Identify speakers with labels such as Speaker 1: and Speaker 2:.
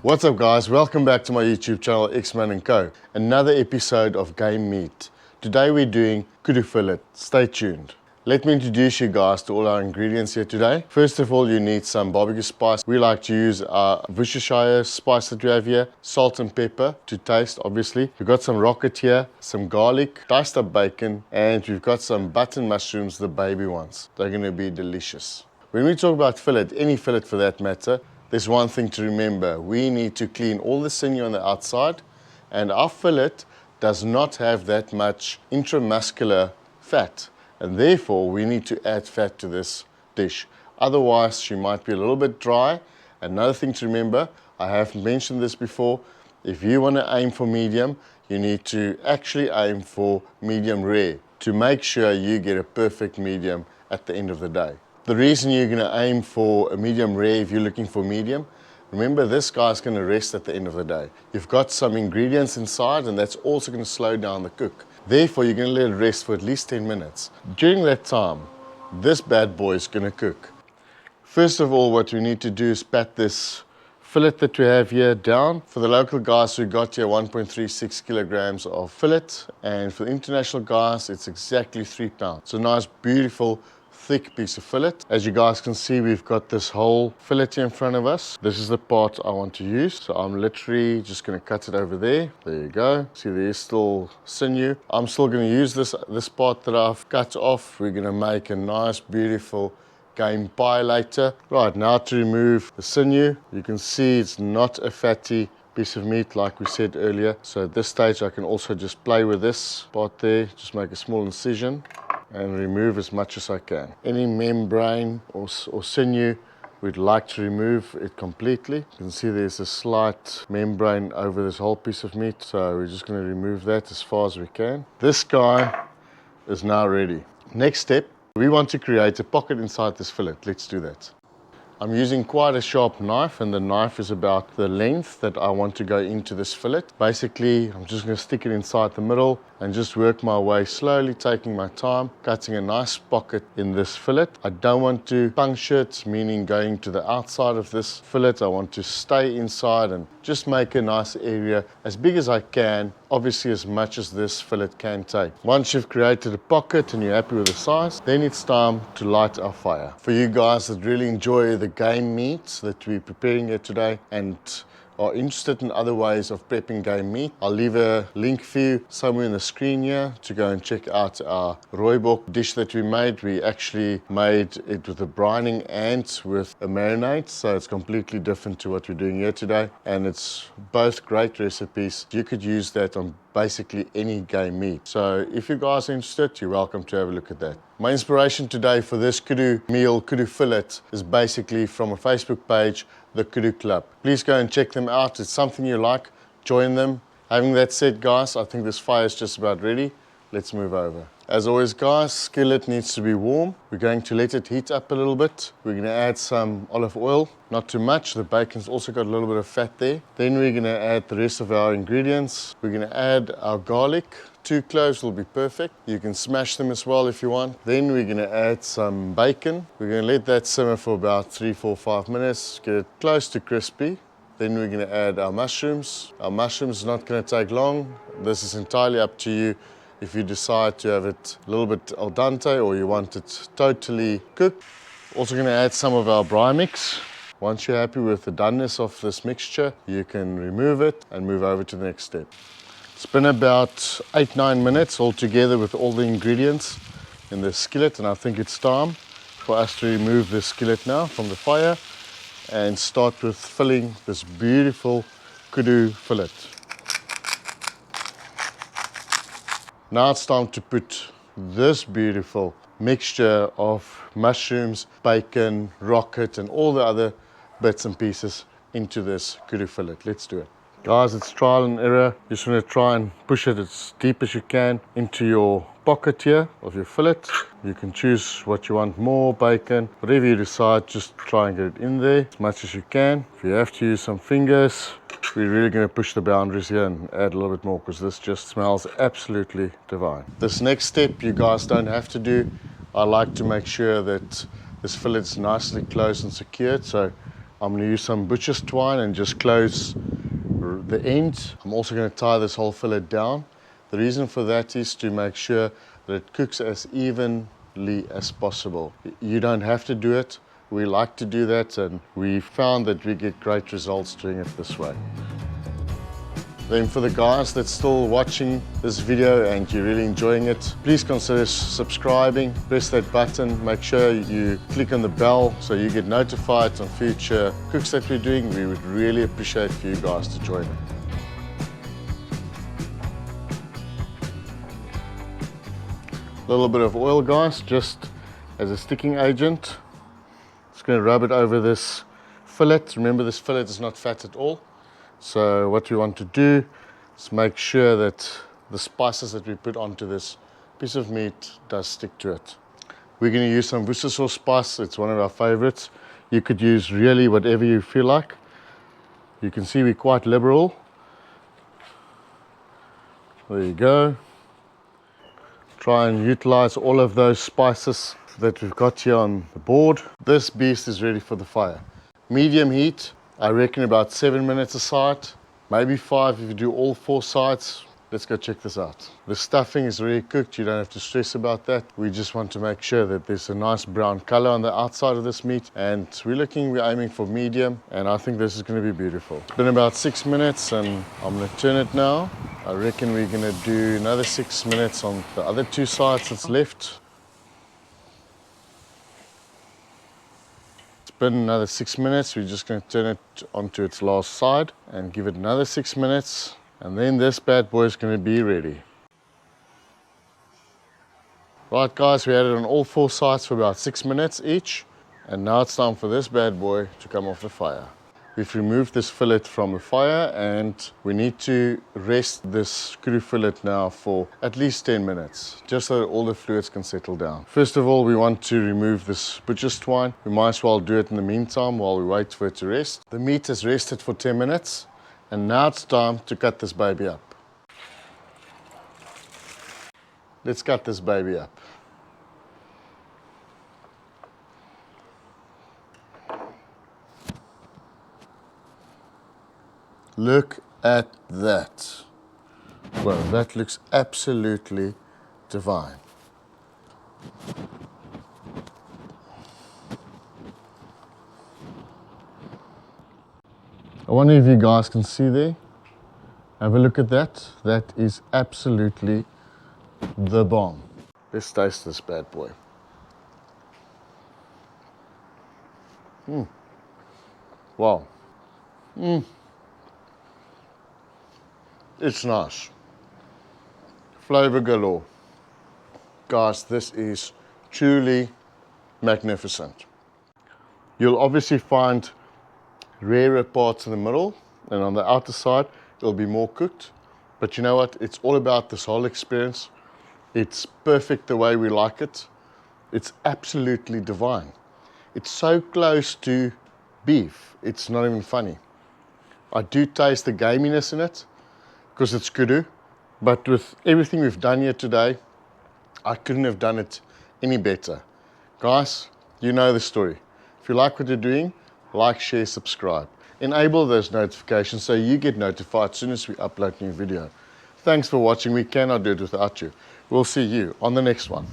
Speaker 1: What's up guys, welcome back to my YouTube channel Xman Co. Another episode of Game Meat. Today we're doing Kudu Fillet, stay tuned. Let me introduce you guys to all our ingredients here today. First of all, you need some barbecue spice. We like to use our Worcestershire spice that we have here, salt and pepper to taste obviously. We've got some rocket here, some garlic, diced up bacon, and we've got some button mushrooms, the baby ones. They're going to be delicious. When we talk about fillet, any fillet for that matter, there's one thing to remember. We need to clean all the sinew on the outside, and our fillet does not have that much intramuscular fat, and therefore we need to add fat to this dish. Otherwise she might be a little bit dry. Another thing to remember, I have mentioned this before, if you want to aim for medium, you need to actually aim for medium rare to make sure you get a perfect medium at the end of the day. The reason you're going to aim for a medium rare if you're looking for medium, remember this guy's going to rest at the end of the day. You've got some ingredients inside and that's also going to slow down the cook. Therefore you're going to let it rest for at least 10 minutes. During that time, this bad boy is going to cook. First of all, what we need to do is pat this fillet that we have here down. For the local guys, we got here 1.36 kilograms of fillet, and for the international guys it's exactly 3 pounds. So nice, beautiful, thick piece of fillet. As you guys can see, we've got this whole fillet here in front of us. This is the part I want to use, so I'm literally just going to cut it over there. There you go. See, there's still sinew. I'm still going to use this part that I've cut off. We're going to make a nice, beautiful game pie later. Right, now to remove the sinew. You can see it's not a fatty piece of meat like we said earlier. So at this stage I can also just play with this part there, just make a small incision and remove as much as I can. Any membrane or sinew, we'd like to remove it completely. You can see there's a slight membrane over this whole piece of meat, so we're just going to remove that as far as we can. This guy is now ready. Next step, we want to create a pocket inside this fillet. Let's do that. I'm using quite a sharp knife, and the knife is about the length that I want to go into this fillet. Basically, I'm just going to stick it inside the middle and just work my way slowly, taking my time, cutting a nice pocket in this fillet. I don't want to puncture it, meaning going to the outside of this fillet. I want to stay inside and just make a nice area as big as I can, obviously as much as this fillet can take. Once you've created a pocket and you're happy with the size, then it's time to light our fire. For you guys that really enjoy the game meat that we're preparing here today and are interested in other ways of prepping game meat, I'll leave a link for you somewhere in the screen here to go and check out our rooibok dish that we made. We actually made it with a brining and with a marinade, so it's completely different to what we're doing here today, and it's both great recipes. You could use that on basically any game meat. So if you guys are interested, you're welcome to have a look at that. My inspiration today for this Kudu meal, Kudu Fillet, is basically from a Facebook page, the Kudu Club. Please go and check them out. It's something you like, join them. Having that said guys, I think this fire is just about ready. Let's move over. As always guys, skillet needs to be warm. We're going to let it heat up a little bit. We're going to add some olive oil, not too much. The bacon's also got a little bit of fat there. Then we're going to add the rest of our ingredients. We're going to add our garlic. 2 cloves will be perfect. You can smash them as well if you want. Then we're going to add some bacon. We're going to let that simmer for about 3, 4, 5 minutes. Get it close to crispy. Then we're going to add our mushrooms. Our mushrooms is not going to take long. This is entirely up to you. If you decide to have it a little bit al dente or you want it totally cooked. Also going to add some of our braai mix. Once you're happy with the doneness of this mixture, you can remove it and move over to the next step. It's been about 8-9 minutes altogether with all the ingredients in the skillet, and I think it's time for us to remove the skillet now from the fire and start with filling this beautiful Kudu fillet. Now it's time to put this beautiful mixture of mushrooms, bacon, rocket and all the other bits and pieces into this Kudu fillet. Let's do it. Guys, it's trial and error. You just want to try and push it as deep as you can into your pocket here of your fillet. You can choose what you want, more bacon, whatever you decide, just try and get it in there as much as you can. If you have to use some fingers, we're really going to push the boundaries here and add a little bit more because this just smells absolutely divine. This next step you guys don't have to do. I like to make sure that this fillet is nicely closed and secured, so I'm going to use some butcher's twine and just close the end. I'm also going to tie this whole fillet down. The reason for that is to make sure that it cooks as evenly as possible. You don't have to do it. We like to do that, and we found that we get great results doing it this way. Then for the guys that's still watching this video and you're really enjoying it, please consider subscribing, press that button, make sure you click on the bell so you get notified on future cooks that we're doing. We would really appreciate for you guys to join it. A little bit of oil, guys, just as a sticking agent. Just going to rub it over this fillet. Remember, this fillet is not fat at all. So what we want to do is make sure that the spices that we put onto this piece of meat does stick to it. We're going to use some Worcestershire spice. It's one of our favorites. You could use really whatever you feel like. You can see we're quite liberal. There you go. Try and utilize all of those spices that we've got here on the board. This beast is ready for the fire. Medium heat, I reckon about 7 minutes a side, maybe 5 if you do all 4 sides. Let's go check this out. The stuffing is already cooked, you don't have to stress about that. We just want to make sure that there's a nice brown color on the outside of this meat, and we're aiming for medium, and I think this is going to be beautiful. It's been about 6 minutes and I'm going to turn it now. I reckon we're going to do another 6 minutes on the other 2 sides that's left. Been another 6 minutes. We're just going to turn it onto its last side and give it another 6 minutes, and then this bad boy is going to be ready. Right guys, we had it on all 4 sides for about 6 minutes each, and now it's time for this bad boy to come off the fire. We've removed this fillet from the fire, and we need to rest this kudu fillet now for at least 10 minutes, just so that all the fluids can settle down. First of all, we want to remove this butcher's twine. We might as well do it in the meantime while we wait for it to rest. The meat has rested for 10 minutes, and now it's time to cut this baby up. Let's cut this baby up. Look at that. Well, that looks absolutely divine. I wonder if you guys can see there. Have a look at that. That is absolutely the bomb. Let's taste this bad boy. Wow. It's nice. Flavor galore. Guys, this is truly magnificent. You'll obviously find rarer parts in the middle, and on the outer side it'll be more cooked. But you know what? It's all about this whole experience. It's perfect the way we like it. It's absolutely divine. It's so close to beef, it's not even funny. I do taste the gaminess in it, because it's kudu, but with everything we've done here today, I couldn't have done it any better. Guys, you know the story. If you like what you're doing, like, share, subscribe. Enable those notifications so you get notified as soon as we upload new video. Thanks for watching. We cannot do it without you. We'll see you on the next one.